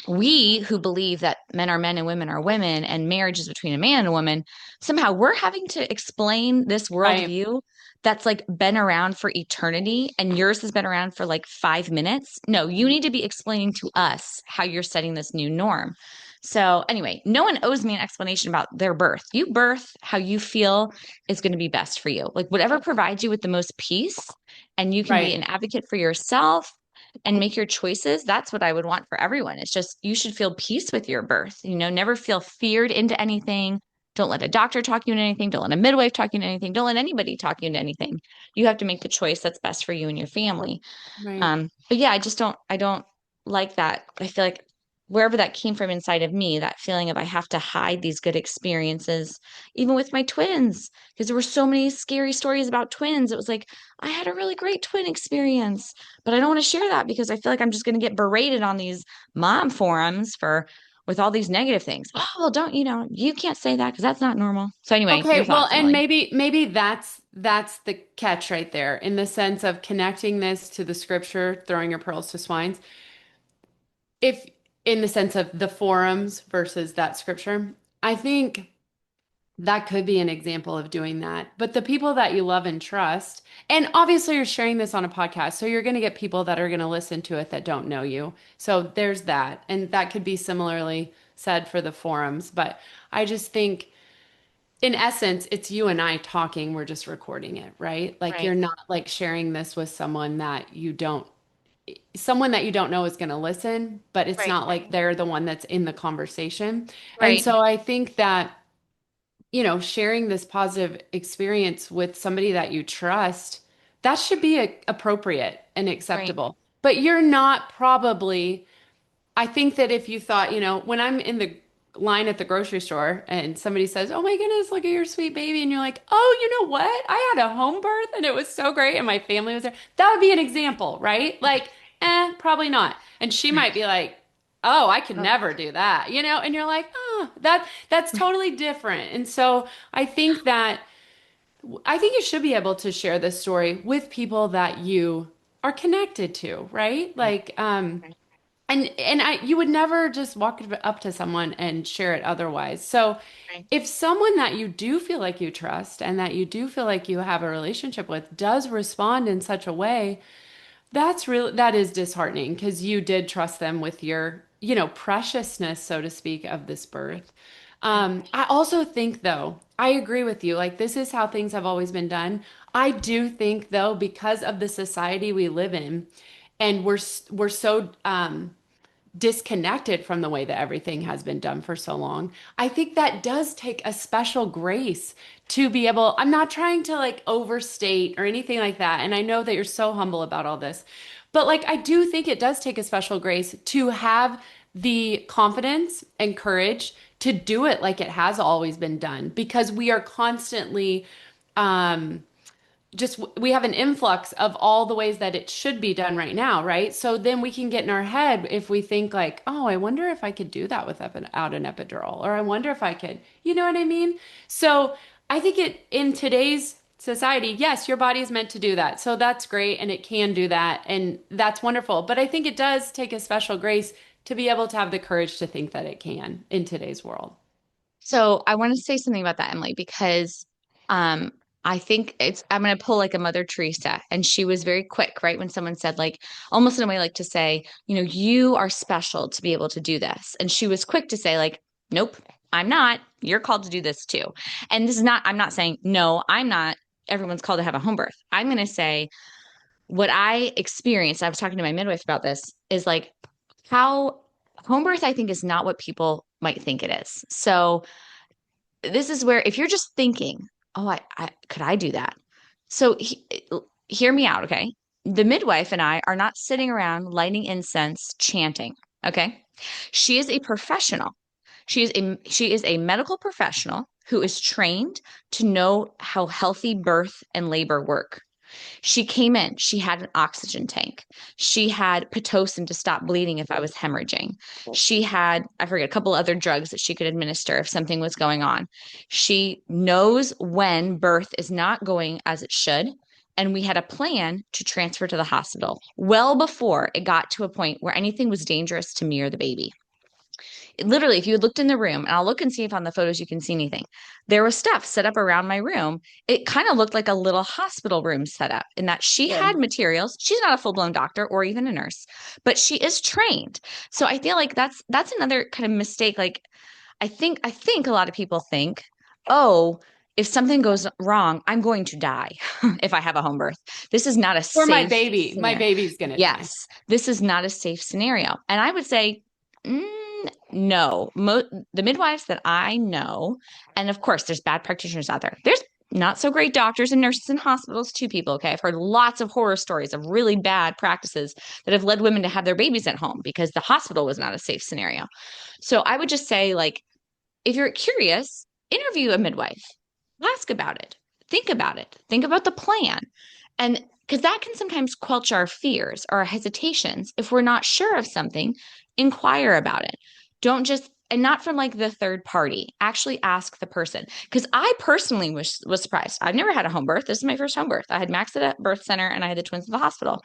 we who believe that men are men and women are women and marriage is between a man and a woman, somehow we're having to explain this Right. worldview that's like been around for eternity and yours has been around for like 5 minutes. No, you need to be explaining to us how you're setting this new norm. So, anyway, no one owes me an explanation about their birth. You birth how you feel is going to be best for you. Like, whatever provides you with the most peace, and you can be Right. an advocate for yourself and make your choices. That's what I would want for everyone. It's just you should feel peace with your birth. Never feel feared into anything. Don't let a doctor talk you into anything. Don't let a midwife talk you into anything. Don't let anybody talk you into anything. You have to make the choice that's best for you and your family. Right. But yeah, I don't like that. I feel like wherever that came from inside of me, that feeling of I have to hide these good experiences, even with my twins, because there were so many scary stories about twins. It was like, I had a really great twin experience, but I don't want to share that because I feel like I'm just going to get berated on these mom forums for with all these negative things. Oh, well, don't, you can't say that because that's not normal. So anyway, Okay, your well, thoughts, and Emily. maybe that's the catch right there in the sense of connecting this to the scripture, throwing your pearls to swines. If in the sense of the forums versus that scripture, I think that could be an example of doing that. But the people that you love and trust, and obviously you're sharing this on a podcast, so you're going to get people that are going to listen to it that don't know you. So there's that. And that could be similarly said for the forums. But I just think in essence, it's you and I talking, we're just recording it, right? Like Right, you're not like sharing this with someone that you don't know is going to listen, but it's right, not like they're the one that's in the conversation. And right, so I think that, sharing this positive experience with somebody that you trust, that should be appropriate and right, acceptable. But you're not probably I think that if you thought, when I'm in the line at the grocery store and somebody says, "Oh my goodness, look at your sweet baby," and you're like, "Oh, you know what? I had a home birth and it was so great and my family was there." That would be an example, right? Like, probably not. And she right. might be like, "Oh, I could Oh, never do that," and you're like, "Oh, that's totally different." And so I think you should be able to share this story with people that you are connected to, right? right, Like, right, you would never just walk up to someone and share it otherwise. So right, if someone that you do feel like you trust and that you do feel like you have a relationship with does respond in such a way, that is disheartening because you did trust them with your, preciousness, so to speak, of this birth. right, I also think though, I agree with you. Like this is how things have always been done. I do think though, because of the society we live in, and we're so disconnected from the way that everything has been done for so long. I think that does take a special grace to be able, I'm not trying to like overstate or anything like that. And I know that you're so humble about all this, but like I do think it does take a special grace to have the confidence and courage to do it like it has always been done because we are constantly um just we have an influx of all the ways that it should be done right now, right? So then we can get in our head if we think like, oh, I wonder if I could do that without an epidural, or I wonder if I could, you know what I mean? So I think in today's society, yes, your body is meant to do that. So that's great and it can do that and that's wonderful. But I think it does take a special grace to be able to have the courage to think that it can in today's world. So I want to say something about that, Emily, because um, I think I'm going to pull like a Mother Teresa, and she was very quick, right? When someone said, like, almost in a way, like to say, you are special to be able to do this. And she was quick to say, like, nope, I'm not. You're called to do this too. And I'm not saying, no, I'm not. Everyone's called to have a home birth. I'm going to say, what I experienced, I was talking to my midwife about this, is like how home birth, I think, is not what people might think it is. So, this is where if you're just thinking, oh, I could I do that? So hear me out, okay? The midwife and I are not sitting around lighting incense, chanting, okay? She is a professional. She is a medical professional who is trained to know how healthy birth and labor work. She came in, she had an oxygen tank. She had Pitocin to stop bleeding if I was hemorrhaging. She had, I forget, a couple other drugs that she could administer if something was going on. She knows when birth is not going as it should. And we had a plan to transfer to the hospital well before it got to a point where anything was dangerous to me or the baby. Literally, if you had looked in the room, and I'll look and see if on the photos you can see anything, there was stuff set up around my room. It kind of looked like a little hospital room set up in that she had Good. materials. She's not a full-blown doctor or even a nurse, but she is trained. So I feel like that's another kind of mistake. Like I think a lot of people think, oh, if something goes wrong, I'm going to die if I have a home birth. This is not a For safe my scenario. baby's gonna die. Yes, this is not a safe scenario. And I would say, no. The midwives that I know, and of course, there's bad practitioners out there. There's not so great doctors and nurses in hospitals too, people. Okay. I've heard lots of horror stories of really bad practices that have led women to have their babies at home because the hospital was not a safe scenario. So I would just say, like, if you're curious, interview a midwife, ask about it, think about the plan. And because that can sometimes quelch our fears or our hesitations. If we're not sure of something, inquire about it. Don't just, and not from like the third party, actually ask the person. Because I personally was surprised. I've never had a home birth. This is my first home birth. I had Max at a birth center and I had the twins at the hospital.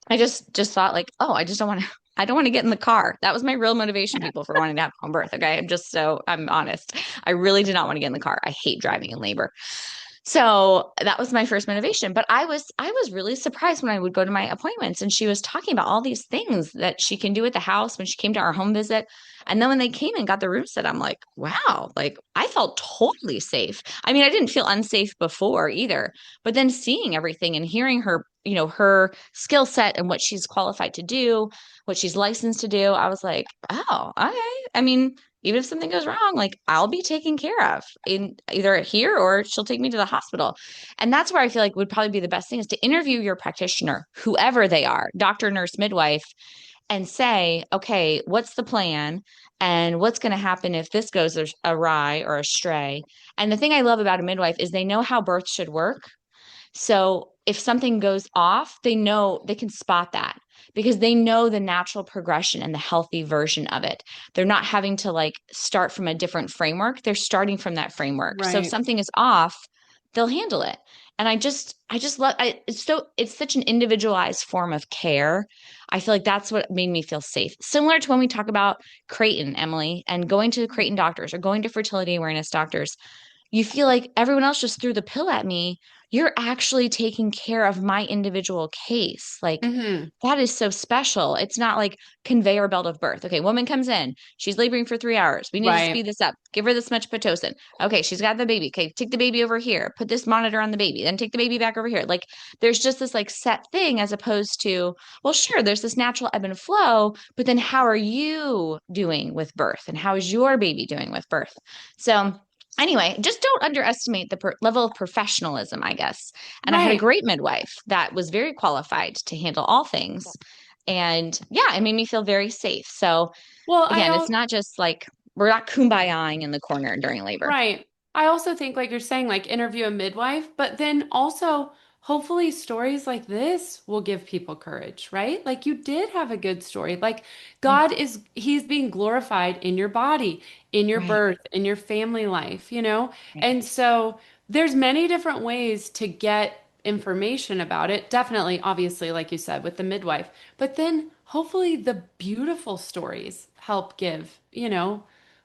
I just thought like, oh, I don't want to get in the car. That was my real motivation, people, for wanting to have home birth. Okay. I'm honest. I really did not want to get in the car. I hate driving in labor. So that was my first motivation. But I was really surprised when I would go to my appointments and she was talking about all these things that she can do at the house when she came to our home visit. And then when they came and got the room set, I'm like, wow, like I felt totally safe. I mean, I didn't feel unsafe before either, but then seeing everything and hearing her, her skill set and what she's qualified to do, what she's licensed to do, I was like, oh, okay. I mean, even if something goes wrong, like I'll be taken care of in either here or she'll take me to the hospital. And that's where I feel like would probably be the best thing is to interview your practitioner, whoever they are, doctor, nurse, midwife, and say, okay, what's the plan? And what's going to happen if this goes awry or astray? And the thing I love about a midwife is they know how birth should work. So if something goes off, they know they can spot that because they know the natural progression and the healthy version of it. They're not having to like start from a different framework. They're starting from that framework. So if Right. something is off, they'll handle it. And I just love it's such an individualized form of care. I feel like that's what made me feel safe. Similar to when we talk about Creighton, Emily, and going to Creighton doctors or going to fertility awareness doctors, you feel like everyone else just threw the pill at me. You're actually taking care of my individual case. Like Hmm. that is so special. It's not like conveyor belt of birth. Okay, woman comes in, she's laboring for 3 hours. We need to Right. speed this up. Give her this much Pitocin. Okay, she's got the baby. Okay, take the baby over here. Put this monitor on the baby. Then take the baby back over here. Like there's just this like set thing as opposed to, well, sure, there's this natural ebb and flow, but then how are you doing with birth? And how is your baby doing with birth? So anyway, just don't underestimate the level of professionalism, I guess. And I had a Right. great midwife that was very qualified to handle all things. And yeah, it made me feel very safe. So Well, again, it's not just like we're not kumbayaing in the corner during labor. right. I also think, like you're saying, like interview a midwife, but then also hopefully stories like this will give people courage, right? Like you did have a good story. Like Yeah, He's being glorified in your body, in your right. birth, in your family life, you know? Right. And so there's many different ways to get information about it. Definitely, obviously, like you said, with the midwife, but then hopefully the beautiful stories help give,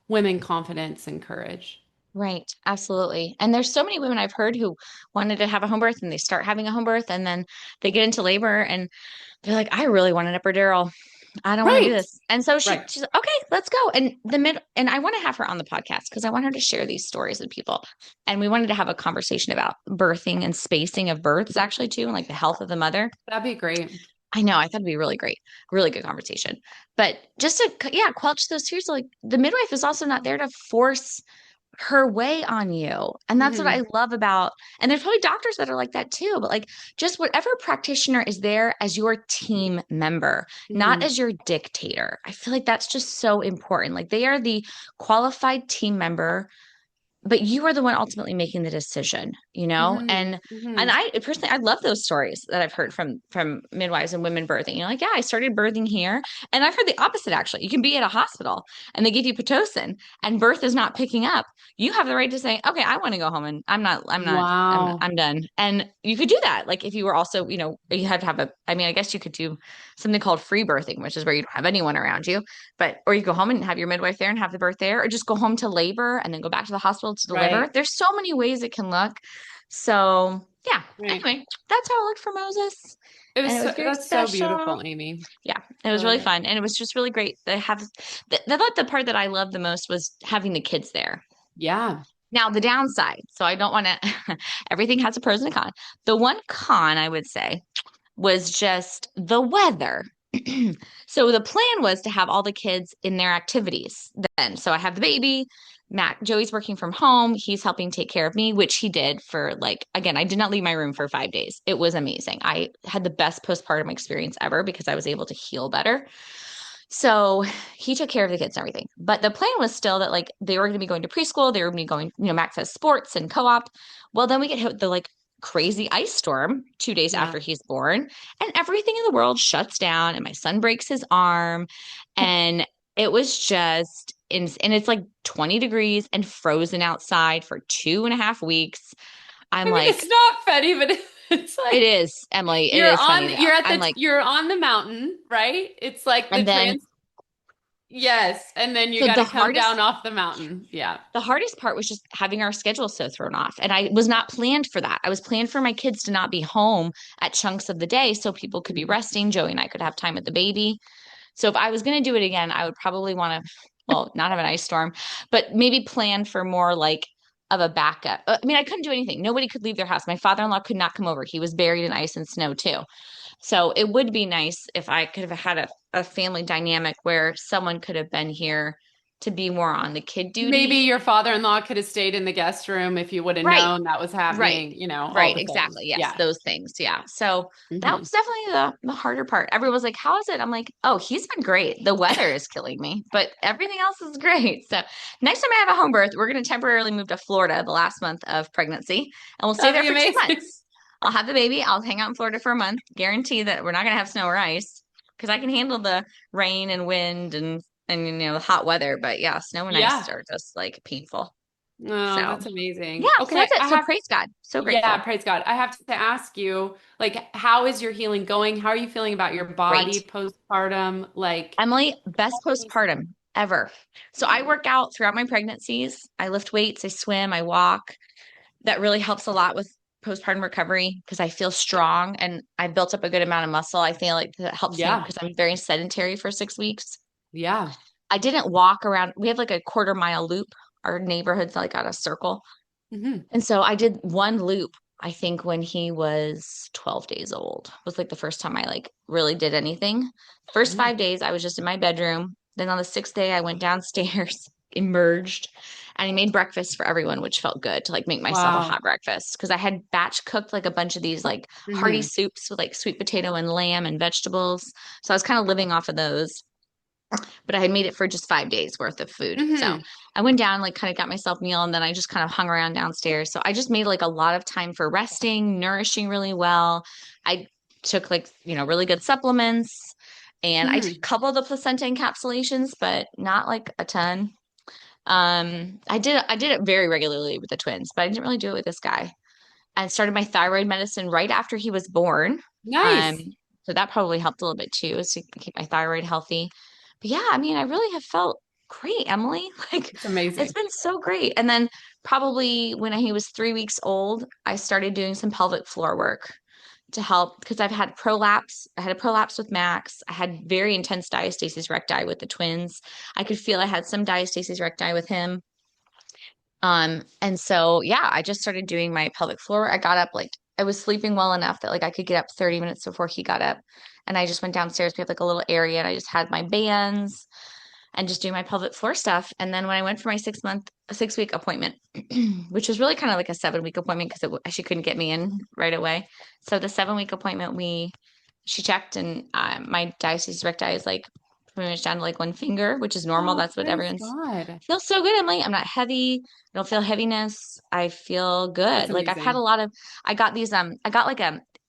women confidence and courage. Right, absolutely. And there's so many women I've heard who wanted to have a home birth and they start having a home birth and then they get into labor and they're like, I really want an epidural. I don't want to do Right. this. And so Right. she's like, okay, let's go. And I want to have her on the podcast because I want her to share these stories with people. And we wanted to have a conversation about birthing and spacing of births actually too, and like the health of the mother. That'd be great. I know, I thought it'd be really great, really good conversation. But just to, yeah, quelch those fears, like the midwife is also not there to force her way on you. And that's what Hmm. I love about, and there's probably doctors that are like that too, but like just whatever practitioner is there as your team member, not Hmm. as your dictator. I feel like that's just so important. Like they are the qualified team member, but you are the one ultimately making the decision. Hmm. And Hmm. I personally, I love those stories that I've heard from midwives and women birthing. Like, yeah, I started birthing here, and I've heard the opposite actually. You can be at a hospital and they give you pitocin, and birth is not picking up. You have the right to say, okay, I want to go home, and Wow. I'm done. And you could do that. Like if you were also, you had to have I mean, I guess you could do something called free birthing, which is where you don't have anyone around you, or you go home and have your midwife there and have the birth there, or just go home to labor and then go back to the hospital to deliver. Right. There's so many ways it can look. So yeah, Right. anyway, that's how it looked for Moses. And it was very That's so special. beautiful, Amy. Yeah, it was really Really. fun. And it was just really great. They have the part that I loved the most was having the kids there. Yeah. Now, the downside, so I don't want to, everything has a pros and a con. The one con I would say was just the weather. So the plan was to have all the kids in their activities then. So I have the baby. Joey's working from home. He's helping take care of me, which he did for like, again, I did not leave my room for 5 days. It was amazing. I had the best postpartum experience ever because I was able to heal better. So he took care of the kids and everything. But the plan was still that like they were going to be going to preschool, they were going to be going, Max has sports and co-op. Well, then we get hit with the like crazy ice storm 2 days Yeah. after he's born, and everything in the world shuts down, and my son breaks his arm, and it was just and it's like 20 degrees and frozen outside for 2.5 weeks. I'm I mean, like, it's not funny, but it's it like is, Emily. It is funny though. I'm like, you're on the mountain, right? It's like the and then yes, and then you so got to come down off the mountain. Yeah. the hardest part was just having our schedule so thrown off. And I was not planned for that. I was planned for my kids to not be home at chunks of the day so people could be resting. Joey and I could have time with the baby. So if I was going to do it again, I would probably want to, well, not have an ice storm, but maybe plan for more like of a backup. I mean, I couldn't do anything. Nobody could leave their house. My father-in-law could not come over. He was buried in ice and snow too. So it would be nice if I could have had a family dynamic where someone could have been here to be more on the kid Maybe duty. your father-in-law could have stayed in the guest room if you would have Right. known that was Right. happening, all Right. the things. Exactly. Yes. Yeah. Those things. Yeah. So that Hmm. was definitely the harder part. Everyone's like, how is it? I'm like, oh, he's been great. The weather is killing me, but everything else is great. So next time I have a home birth, we're going to temporarily move to Florida the last month of pregnancy, and we'll stay That'd there be for two amazing. months. I'll have the baby. I'll hang out in Florida for a month. Guarantee that we're not going to have snow or ice because I can handle the rain and wind and the hot weather. But yeah, snow and ice Yeah. are just like painful. Oh, So that's yeah, amazing. so Okay, that's it. So praise God. So yeah, grateful. praise God. I have to ask you, like, how is your healing going? How are you feeling about your body Great. postpartum? Like, Emily, best postpartum ever. So I work out throughout my pregnancies. I lift weights, I swim, I walk. That really helps a lot with postpartum recovery because I feel strong and I built up a good amount of muscle. I feel like that helps me yeah, because I'm very sedentary for 6 weeks. yeah. I didn't walk around. We have like a 1/4 mile loop. Our neighborhood's like got a circle. Hmm. And so I did one loop, I think when he was 12 days old. Was like the first time I like really did anything. First Hmm. 5 days I was just in my bedroom. Then on the sixth day I went downstairs, emerged, and I made breakfast for everyone, which felt good to like make myself a Wow. hot breakfast because I had batch cooked like a bunch of these like hearty Hmm. soups with like sweet potato and lamb and vegetables. So I was kind of living off of those, but I had made it for just 5 days worth of food. So Hmm. I went down, like kind of got myself a meal, and then I just kind of hung around downstairs. So I just made like a lot of time for resting, nourishing really well. I took like, really good supplements, and I did a Hmm. couple of the placenta encapsulations, but not like a ton. I did it very regularly with the twins, but I didn't really do it with this guy. I started my thyroid medicine right after he was born. Um, Nice. so that probably helped a little bit too, is to keep my thyroid healthy. But yeah, I mean, I really have felt great, Emily. Like It's it's amazing. been so great. And then probably when he was 3 weeks old, I started doing some pelvic floor work to help because I've had prolapse. I had a prolapse with Max. I had very intense diastasis recti with the twins. I could feel I had some diastasis recti with him. And so yeah, I just started doing my pelvic floor. I got up like I was sleeping well enough that like I could get up 30 minutes before he got up. And I just went downstairs. We have like a little area and I just had my bands and just doing my pelvic floor stuff. And then when I went for my 6 week appointment, which was really kind of like a 7 week appointment because she couldn't get me in right away. So the 7 week appointment, she checked and my diastasis recti is like pretty much down to like one finger, which is normal. Oh, That's what praise everyone's God. feels so good, Emily. I'm not heavy. I don't feel heaviness. I feel That's good. Like I've had a amazing. lot of, I got these, I got like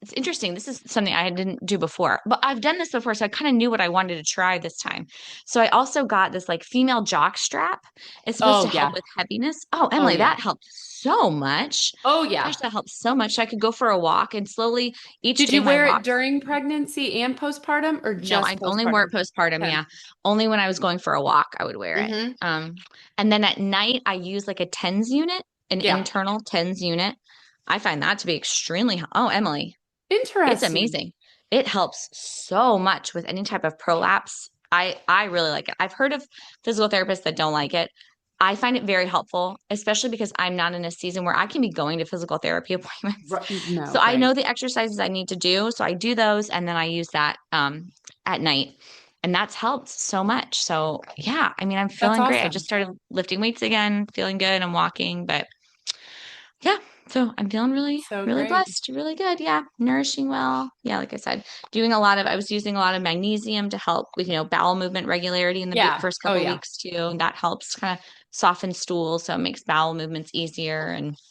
it's interesting. This is something I didn't do before, but I've done this before. So I kind of knew what I wanted to try this time. So I also got this like female jock strap. It's supposed to Oh, help yeah. with heaviness. Oh, Oh, Emily, yeah. that helped so much. Oh, Gosh, yeah. that helps so much. So I could go for a walk and slowly each Did day you my wear it walks. during pregnancy and postpartum or No, just I only wore it postpartum? postpartum. Okay. Yeah. Only when I was going for a walk, I would wear it. Mm-hmm. Um, and then at night, I use like a TENS unit, an Yeah. internal TENS unit. I find that to be extremely, oh, Emily, it's Interesting. amazing. It helps so much with any type of prolapse. I really like it. I've heard of physical therapists that don't like it. I find it very helpful, especially because I'm not in a season where I can be going to physical therapy appointments. So No, I right. know the exercises I need to do. So I do those and then I use that at night. And that's helped so much. So yeah, I mean, I'm That's feeling great. I just awesome. started lifting weights again, feeling good. I'm walking, but yeah, so I'm feeling really, So really great. blessed, really good. Yeah, nourishing well. Yeah, like I said, I was using a lot of magnesium to help with, bowel movement regularity in the Yeah. first Oh, couple of yeah. weeks too. And that helps kind of soften stool. So it makes bowel movements easier. And so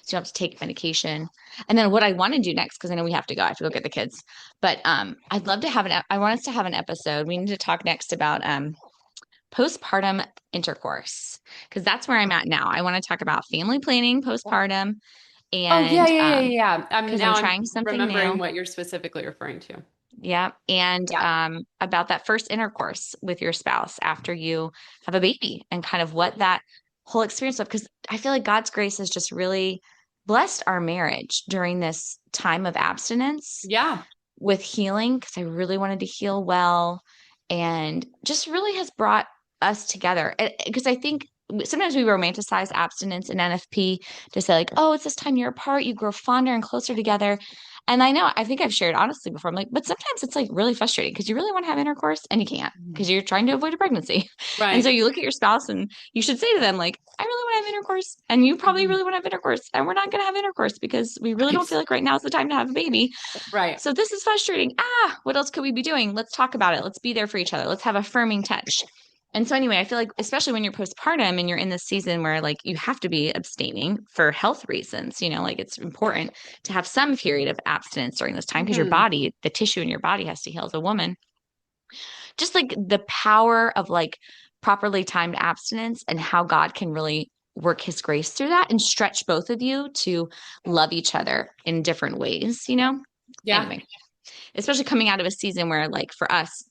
you don't have to take medication. And then what I want to do next, because I know we have to go, I have to go get the kids. But I'd love to I want us to have an episode. We need to talk next about postpartum intercourse, because that's where I'm at now. I want to talk about family planning postpartum Oh, yeah, and yeah, yeah, yeah. Yeah. because I'm Now I'm trying something remembering new. what you're specifically referring to. Yeah. And Yeah. about that first intercourse with your spouse after you have a baby and kind of what that whole experience of, because I feel like God's grace has just really blessed our marriage during this time of abstinence Yeah. with healing, because I really wanted to heal well and just really has brought us together. Because I think sometimes we romanticize abstinence in NFP to say, like, oh, it's this time you're apart, you grow fonder and closer together. And I think I've shared honestly before. I'm like, but sometimes it's like really frustrating because you really want to have intercourse and you can't Mhm. because you're trying to avoid a pregnancy. And so Right. you look at your spouse and you should say to them, like, I really want to have intercourse. And you probably Mhm. really want to have intercourse. And we're not going to have intercourse because we really don't feel Right. like right now is the time to have a baby. Right. So this is frustrating. What else could we be doing? Let's talk about it. Let's be there for each other. Let's have affirming touch. And so anyway, I feel like especially when you're postpartum and you're in this season where like you have to be abstaining for health reasons, like it's important to have some period of abstinence during this time because your Mhm. body, the tissue in your body has to heal as a woman. Just like the power of like properly timed abstinence and how God can really work his grace through that and stretch both of you to love each other in different ways. Yeah. Anyway, especially coming out of a season where like for us,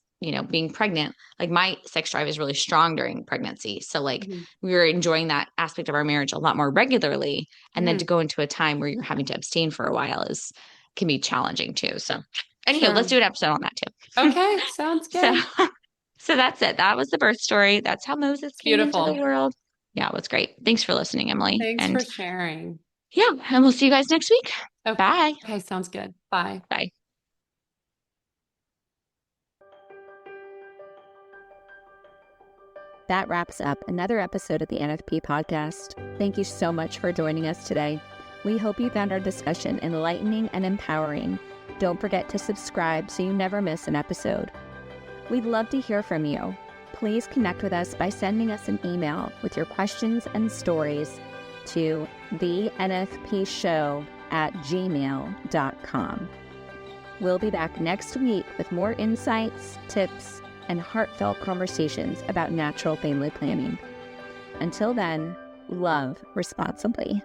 being pregnant, like my sex drive is really strong during pregnancy. So like Mhm. we were enjoying that aspect of our marriage a lot more regularly. And then to Mhm. go into a time where you're having to abstain for a while can be challenging too. So anywho, let's Sure. do an episode on that too. Okay. Sounds So good. so that's it. That was the birth story. That's how Moses came into the Beautiful. world. Yeah, it was great. Thanks for listening, Emily. Thanks for And sharing. yeah, and we'll see you guys next week. Okay. Bye. Okay. Sounds good. Bye. Bye. That wraps up another episode of the NFP Podcast. Thank you so much for joining us today. We hope you found our discussion enlightening and empowering. Don't forget to subscribe so you never miss an episode. We'd love to hear from you. Please connect with us by sending us an email with your questions and stories to thenfpshow@gmail.com. We'll be back next week with more insights, tips, and heartfelt conversations about natural family planning. Until then, love responsibly.